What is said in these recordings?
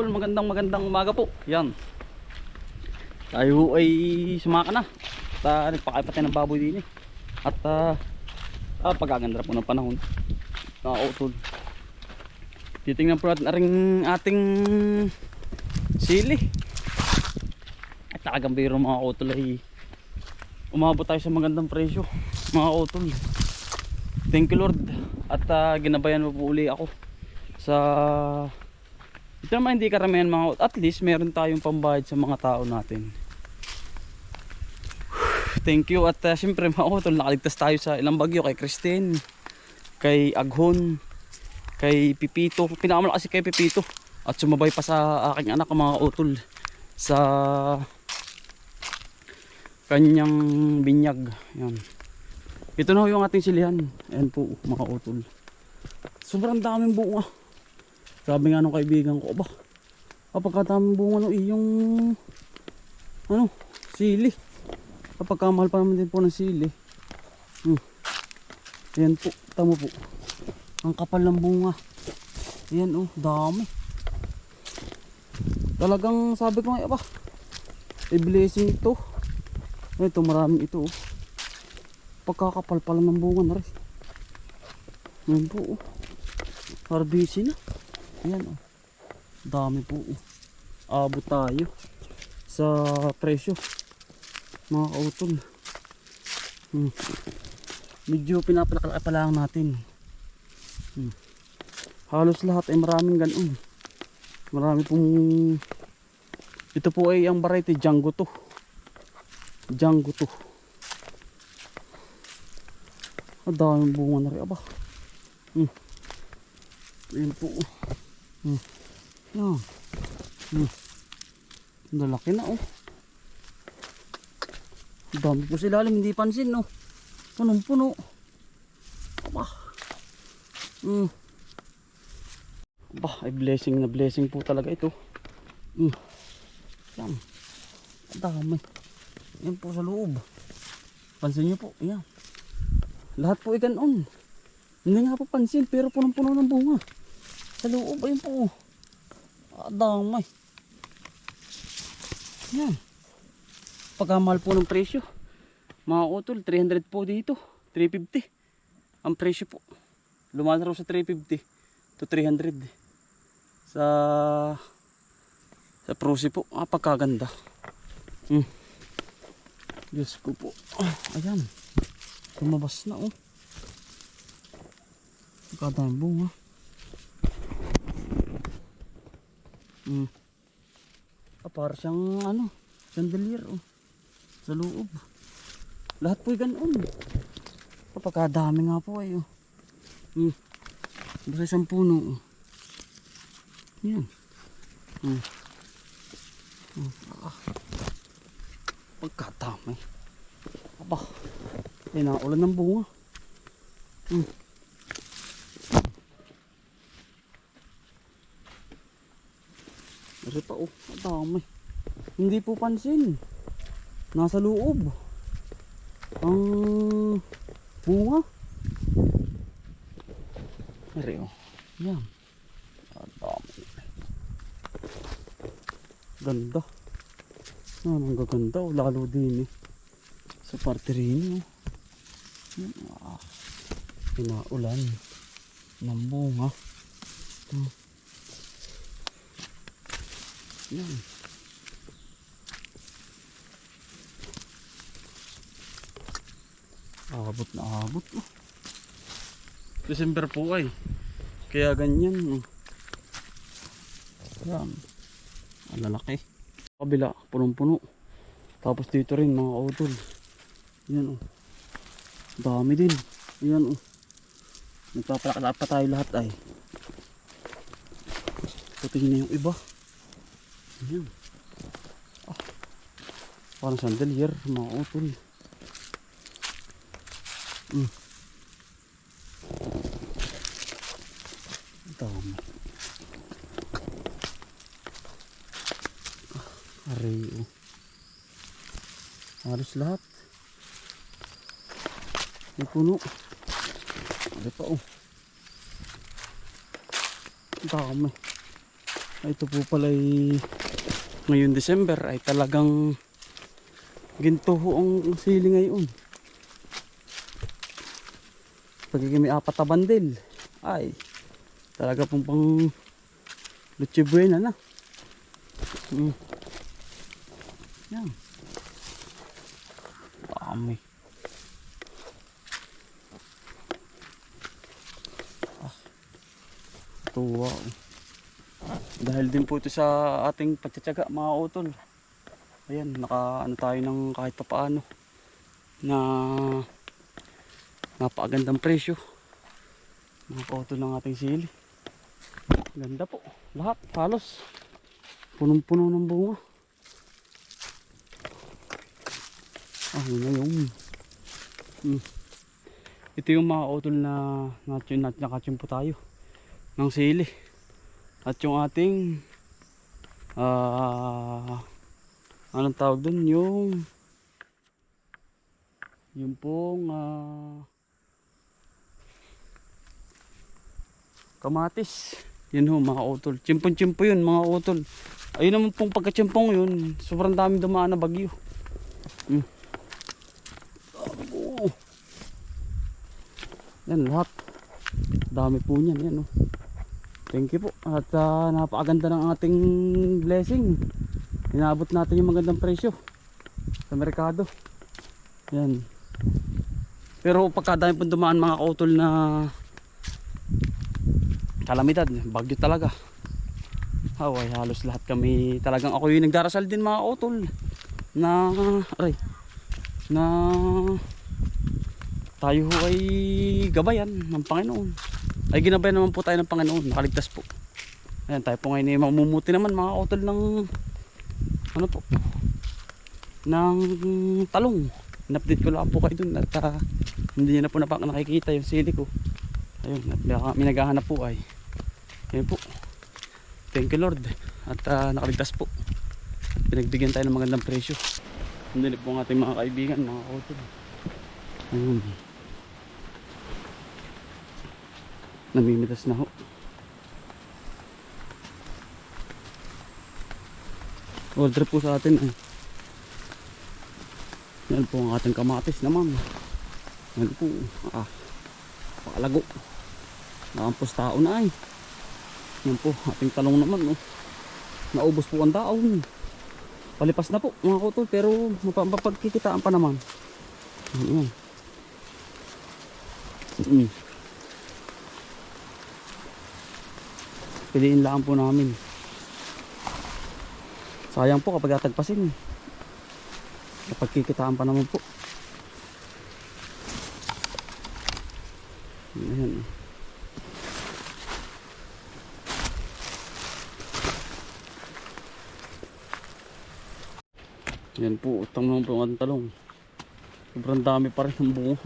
Magandang umaga po. Yan. Tayo ay sumaka na. At nagpakaipatay ng baboy din eh. At pagkaganda po ng panahon. Nakautol. Titingnan po natin na rin ating sili. At talagang biro mga utol ay umabot tayo sa magandang presyo. Mga utol. Thank you Lord. At ginabayan mo po uli ako sa ito naman hindi karamihan mga at least meron tayong pambayad sa mga tao natin. Thank you at syempre mga utol nakaligtas tayo sa ilang bagyo kay Christine, kay Aghon, kay Pipito. Pinakamalakas kay Pipito at sumabay pa sa aking anak mga utol sa kanyang binyag. Yan. Ito na yung ating silihan. Ayan po mga utol. Sobrang daming bunga. Sabi nga nung kaibigan ko, aba, kapagkataming bunga no, yung sili. Kapagkamahal pa naman din po ng sili. Ayan po, tamo po. Ang kapal ng bunga. Ayan oh, dami. Talagang sabi ko nga, aba, i-blessing ito. Ito, maraming ito oh. Pagkakapal pala ng bunga na rin. Ayan po oh. Harbisi na. Ayan oh. Dami po oh. Abot tayo sa presyo mga kautol. Medyo pinapalakapalang natin. Halos lahat ay maraming ganon. Marami pong ito po ay ang variety Django to. Django to. Ang daming bunga na rin aba. Ayan po. Lalaki na oh. Dami po sila alam, hindi pansin no. Punong puno. Aba. Aba, ay blessing na blessing po talaga ito. Yan. Dami. Yan po sa loob. Pansin nyo po. Yan. Lahat po ay ganon. Hindi nga po pansin pero punong puno ng bunga. Sa loob ayun po. Dami. Yan. Pagkamahal po ng presyo. Mga utol, 300 po dito. 350. Ang presyo po. Lumalaro sa 350 to 300. Sa Prosi po. Pagkaganda. Diyos ko po. Ayan. Lumabas na oh. Pagkadami bunga. Para siyang chandelier oh. Sa loob. Lahat po ay ganoon. Pagkadami nga po ay oh. Basta isang puno oh. Yan. Pagkadami. Aba. Ay naulan ng bunga. Kasi pa oh. Dami. Hindi po pansin. Nasa loob ang bunga. Ari oh. Yan. Dami. Ganda. Ang gaganda oh. Lalo din eh. Sa parte rin oh. Pinaulan ng bunga. Yan. Abot na abot oh. December po ay kaya ganyan oh. Yan. Ang lalaki. Kabila punong puno. Tapos dito rin mga utol. Yan oh. Dami din. Yan oh. Nagpapalakala pa tayo lahat ay. Putingin na yung iba. Yan. Parang chandelier mga utol. Dami. Aray oh. Halos lahat. May puno. Ano pa oh. Dami. Ito po pala ay ngayon December ay talagang ginto ho ang sili ngayon. Pagiging may 4 na bandel ay talaga pong pang Luchi Buena na. Yan. Dami. Tuwa. Dahil din po ito sa ating pagtsatsaga mga utol. Ayan, naka ano tayo ng kahit papaano na napakagandang presyo. Mga kautol ng ating sili. Ganda po. Lahat, halos. Punong-puno ng bunga. Yun na yung. Ito yung mga utol na nakachimpo tayo ng sili. At yung ating anong tawag dun? Yung pong kamatis. Yun ho mga utol. Chimpon-chimpo yun mga utol. Ayun naman pong pagkachimpong yun. Sobrang dami dumaan na bagyo. Yan lahat. Dami po niyan. Yan, oh. Thank you po. At napakaganda ng ating blessing. Inabot natin yung magandang presyo sa merkado. Yan. Pero pagkadami pong dumaan mga kautol na kalamidad, bagyo talaga. Ay, halos lahat kami talagang ako yung nagdarasal din mga kautol na tayo ay gabayan ng Panginoon. Ay ginabayan naman po tayo ng Panginoon, nakaligtas po. Ayan, tayo po ngayon ay mamumuti naman mga kautol ng ano po, ng talong. In-update ko lang po kayo dun at hindi nyo na po nakikita yung sili ko. Ayun, at may naghahanap po ay ayun po, thank you Lord at nakaligtas po at pinagbigyan tayo ng magandang presyo. Hindi po ang ating mga kaibigan, mga kautol. Ayun, namimitas na ho. Order po sa atin eh. Yan po ang ating kamatis naman. Yan po, pakalago. Nakampos tao na ay. Yan po, ating talong naman, oh. Naubos po ang daon. Palipas na po mga kautol, pero mapagkikitaan pa naman. Yan. Piliin lang po namin. Sayang po kapag atagpasin. Mapagkikitaan pa naman po. Ayan. Yan po, utang naman po ang talong. Sobrang dami pa rin ng bunga.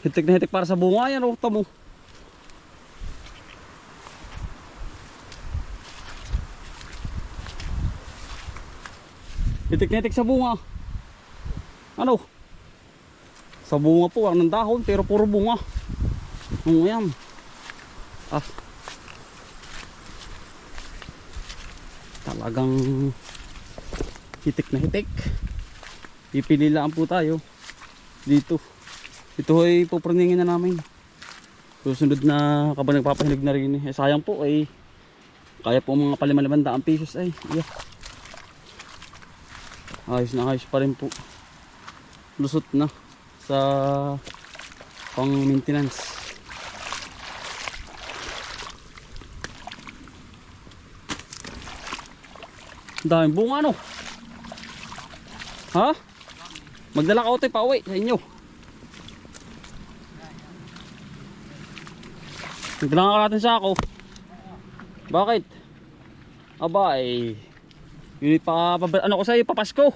Hitik na hitik para sa bunga. Yan, utang mo. Hitik na hitik sa bunga. Ano? Sa bunga po, ang dahon, pero puro bunga. Yan. Talagang hitik na hitik. Pipili lang po tayo dito. Ito ay pupurningin na namin. Susunod na kapag nagpapahilig na rin eh. Sayang po ay kaya po mga 5,500 pesos ay. Yeah. Ayos na ayos pa rin po. Lusot na sa pang maintenance. Daming bunga no. Ha? Magdala ka utoy pa uwi sa inyo. Magdala ka natin sa ako. Bakit? Aba eh. Yun pa ano ko sa iyo papasko.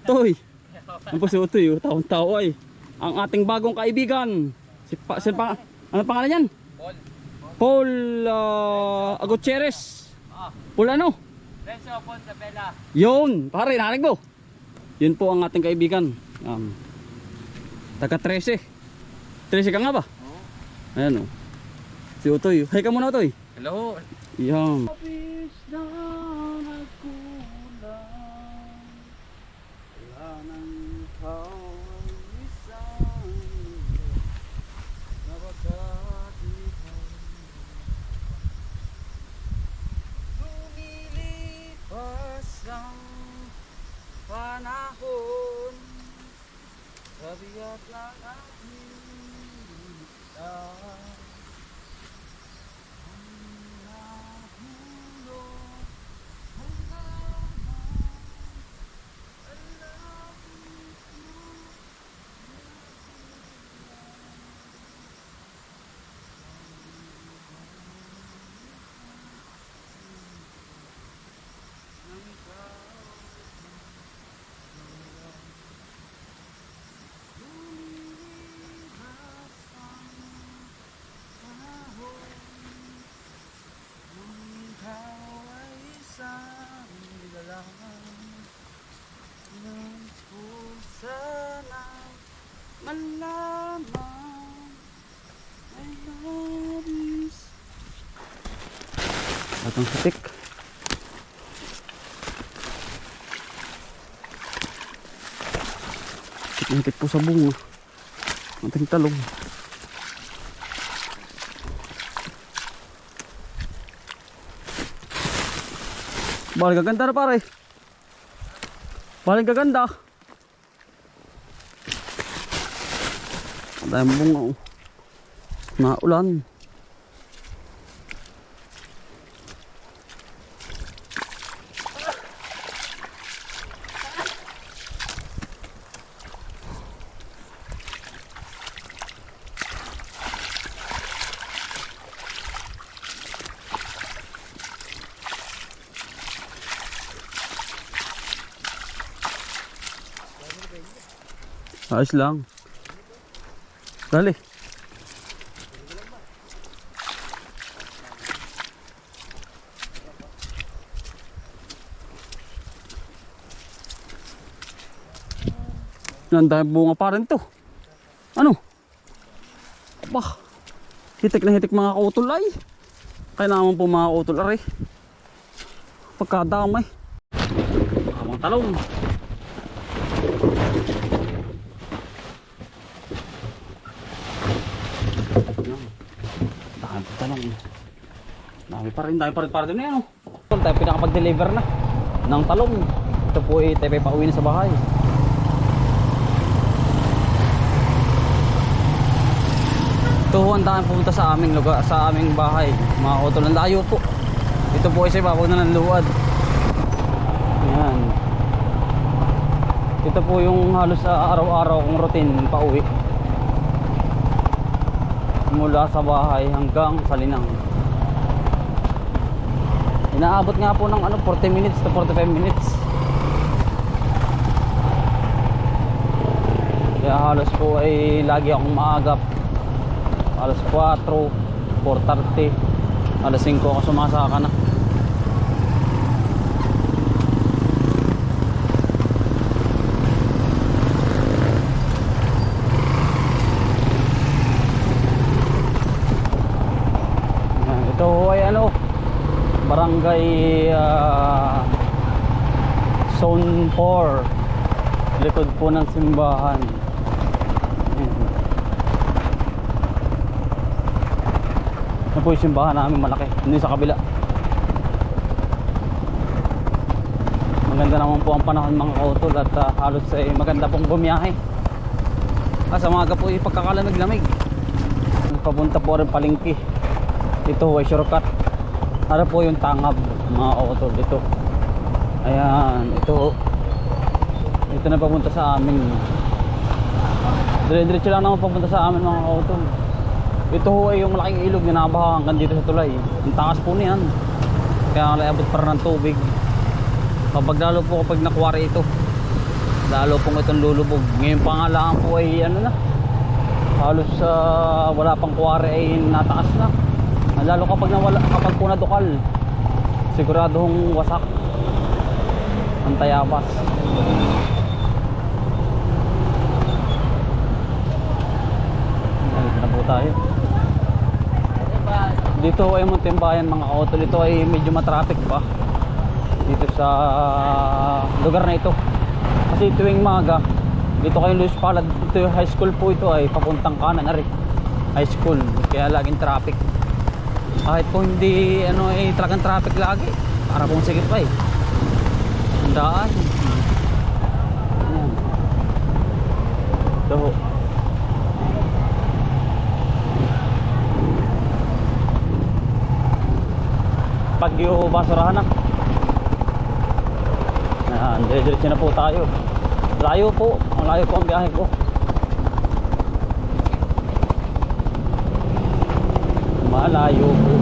Toy. Ang puso utoy, taong tao ay. Ang ating bagong kaibigan. Ano pangalan yan? Paul Gutierrez. Paul ano? Renzo Pontebella. Yun, pare, narinig mo. Yun po ang ating kaibigan. Taga 13. 13 ka nga ba? Oo. Ayan o. Si Utoy. Hay ka muna Utoy. Hello. Yan. Kapis na nagkulang, wala nang kawisan, napagkatipan. Lumilipas ang panahon, sabigat ng aking daan. Malaman ay labis. Atong sitik. Sitik po sa bunga. Ating talong. Balik gaganda na pare. Balik gaganda. Ang daming bunga oh. Naulan. Ayos lang. Dali. Ang dami bunga pa rin to. Ano? Bah. Hitik na hitik mga kautol ay. Kaya naman po mga kautol ay. Pagkadamay. Habang talong. Dami pa rin para din yan oh. Tayo pinakapag-deliver na ng talong. Ito po ay tayo pauwi na sa bahay. Ito ho ang dami pumunta sa aming lugar, sa aming bahay. Mga utol ng layo po. Ito po ay sa ibabaw na ng luwad. Yan. Ito po yung halos sa araw-araw kong routine pauwi. Mula sa bahay hanggang sa Linang. Inaabot nga po ng 40 minutes to 45 minutes. Kaya halos po ay lagi akong maagap. Alas 4, 4:30, alas 5 ako sumasaka na. Ito ay barangay Zone 4, likod po ng simbahan. Yan po yung simbahan namin malaki, hindi sa kabila. Maganda naman po ang panahon mga kautol at halos maganda pong bumiyahe. Sa mga po yung pagkakalamig-lamig. Papunta po rin palengke. Ito ay shortcut. Ano po yung Tangab mga kautol dito. Ayan, ito na papunta sa amin. Dire-diretso lang naman papunta sa amin mga kautol. Ito ay yung malaking ilog na nabaha hanggang dito sa tulay. Ang takas po niyan. Kaya nalabot para ng tubig. Kapag lalo po kapag nakwari ito, lalo pong itong lulubog. Ngayon pa nga lang po ay halos wala pang kwari ay nataas na. Lalo kapag po nadukal, siguradong wasak ang tayabas. Dito na po tayo. Dito ay Muntinbayan mga kautol. Ito ay medyo matraffic pa dito sa lugar na ito. Kasi tuwing maga dito kayo Luis Palad, ito yung high school po ito ay papuntang kanan na rin. High school, kaya laging traffic. Kahit po hindi ano ay talagang traffic lagi. Para pong sigit pa eh. Ang daan. Ayan. Ito. Pagyo basurahan na. Ayan, dire-diretso na po tayo. Layo po, ang layo po ang biyahe ko. Malayo po.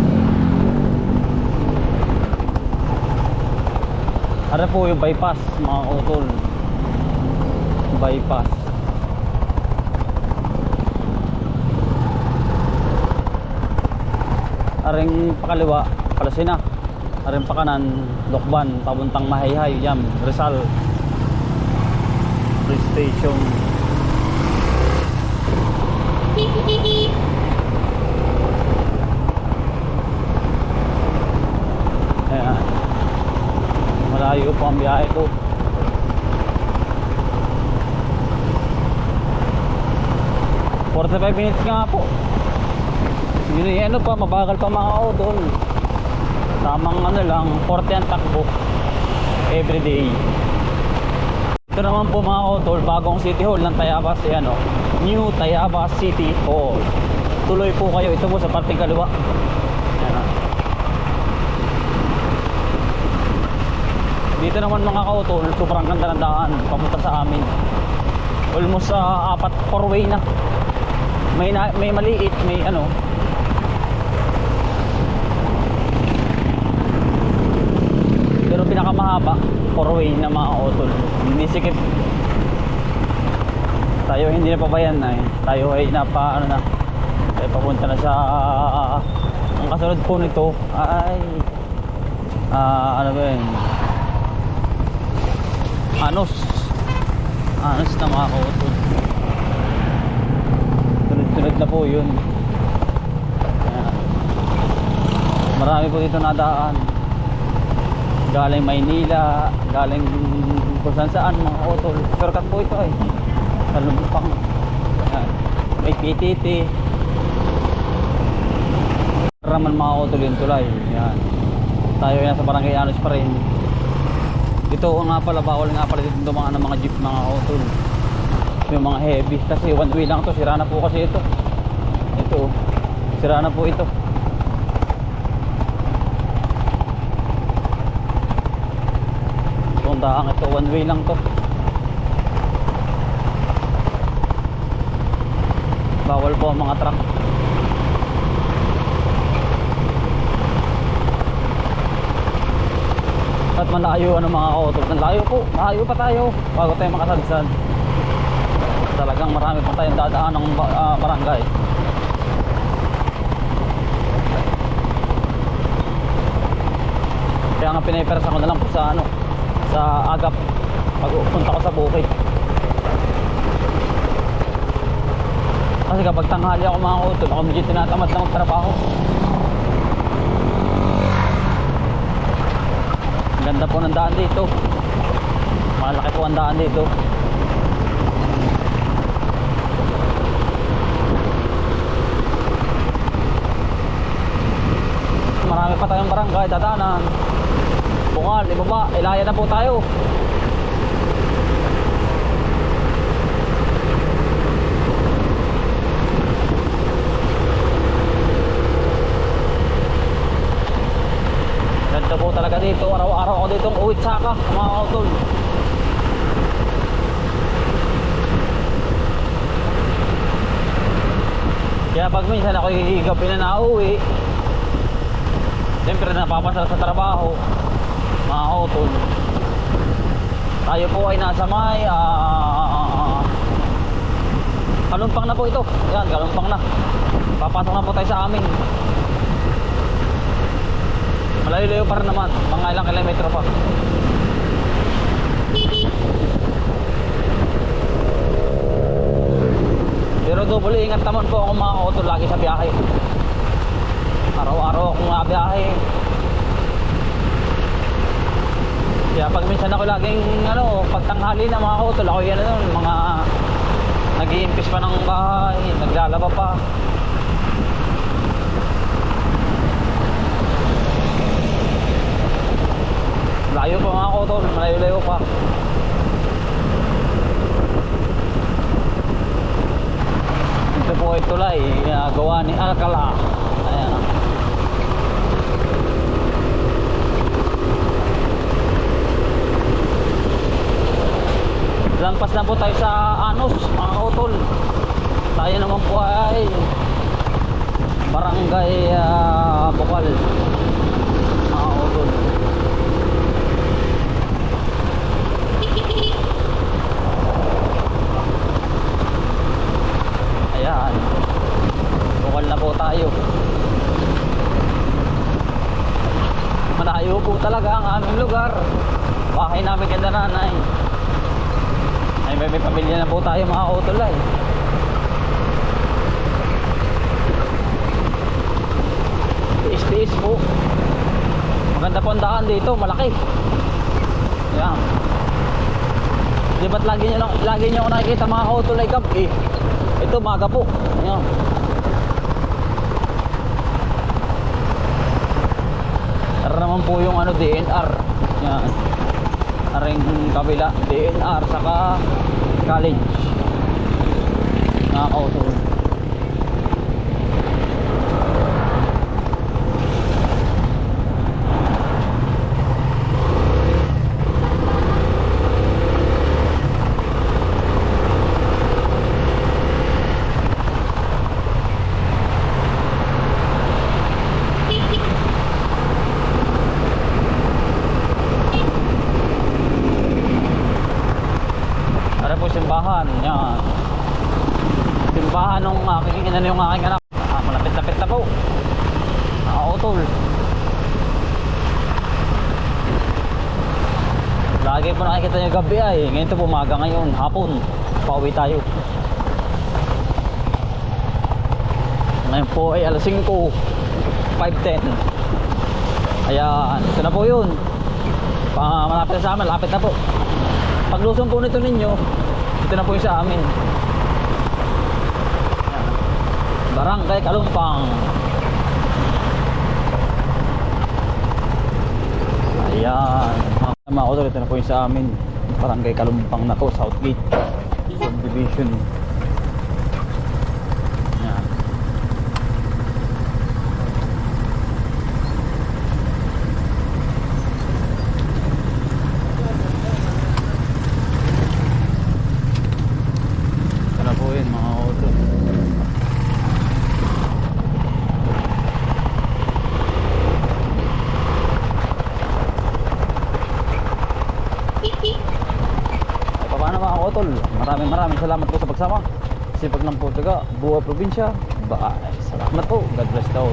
Ano po yung bypass mga utol. Bypass. Aring pakaliwa, Palasina. Aring pakanan, Lokban, pabuntang Mahayhay, Yam, Rizal. Police station. Ayan. Malayo po ang biyahe ko. "45 minutes nga po." Yun eh, ano pa, mabagal pa mga utol. Tamang ano lang, 40 ang takbo everyday. Ito naman po mga utol, bagong City Hall ng Tayabas. Ayan o, New Tayabas City Hall. Tuloy po kayo, ito po sa parting kaliwa. Ayan. Dito naman mga kautol, sobrang ganda ng daan papunta sa amin. Almost sa 4-way na. May maliit, may ano. Pero pinakamahaba, 4-way na mga utol. Hindi sikip. Tayo hindi na pabayan na eh. Tayo ay napa ano na. Tayo papunta na sa ang kasunod po nito ay ano ba yun? Anos na mga kautol. Sunod na po yun. Ayan. Marami po dito nadaan. Galing Maynila, galing kung saan mga kautol. Shortcut po ito ay Talumpang. Ayan. May PTT. Raman mga kautol yung tulay. Ayan. Tayo yan sa Barangay Anos pa rin. Ito nga pala, bawal nga pala dito dumaan ng mga jeep mga kautol. Yung mga heavy kasi one way lang to, sira na po kasi ito. Ito, sira na po ito. Tundaang ito, one way lang to. Bawal po ang mga truck. At malayo ano mga kautol, malayo po, malayo pa tayo bago tayo makasadsan. Talagang marami pa tayong dadaan ng barangay. Kaya nga pinapersa ko na lang po sa ano, sa Agap pag punta ko sa bukid. Kasi kapag tanghali ako mga kautol, ako medyo tinatamad na magtrabaho. Ganda po ng daan dito. Malaki po ang daan dito. Marami pa tayong barangay dadaanan. Bungal, ibaba, Ilaya na po tayo. Ganda po talaga dito. Araw-araw ako dito uwit saka mga kautol. Kaya pag minsan ako gabi na nauwi, siyempre napapasal sa trabaho mga kautol. Tayo po ay nasa may Kalumpang na po ito. Yan, Kalumpang na. Papasok na po tayo sa amin. Malayo-layo pa rin naman, mga ilang kilometro pa. Pero double ingat naman po ako mga kautol lagi sa biyahe. Araw-araw araw akong nabiyahe. Kaya pag minsan ako laging pagtanghali na mga kautol, ako yan mga nag-iimpis pa ng bahay, naglalaba pa. Layo pa mga kautol, malayo-layo pa. Ito po ay tulay, gawa ni Alcala. Ayan. Lampas na po tayo sa Anos, mga kautol. Tayo naman po ay Barangay Bukal, mga kautol. Ayan, Bukal na po tayo. Malayo po talaga ang aming lugar. Bahay namin kay nanay. May pamilya na po tayo mga kautol ay. Tiis-tiis po. Maganda po ang daan dito, malaki. Ayan. Di ba't lagi nyo ako nakikita mga kautol ay gabi? Ito maga po. Ayan. Tara naman po yung DNR. Ayan. Aring kabila, DNR saka college. Nakakautol. Simbahan, yan. Simbahan nung aking yung aking anak. Malapit-lapit na po. Nakakautol. Lagi po nakikita nyo gabi ay. Ngayon ito pumaga ngayon, hapon. Pauwi tayo. Ngayon po ay alas 5, 5:10. Ayan, ito na po yun. Malapit na sa amin, lapit na po. Paglusong po nito ninyo, ito na po yung sa amin. Barangay Kalumpang. Ayan. Mga kautol, ito na po yung sa amin. Barangay Kalumpang na po, Southgate Subdivision. Ayan. Maraming salamat po sa pagsama. Sipag ng Portugal, Buwa Probinsya. Bye. Salamat po. God bless daw.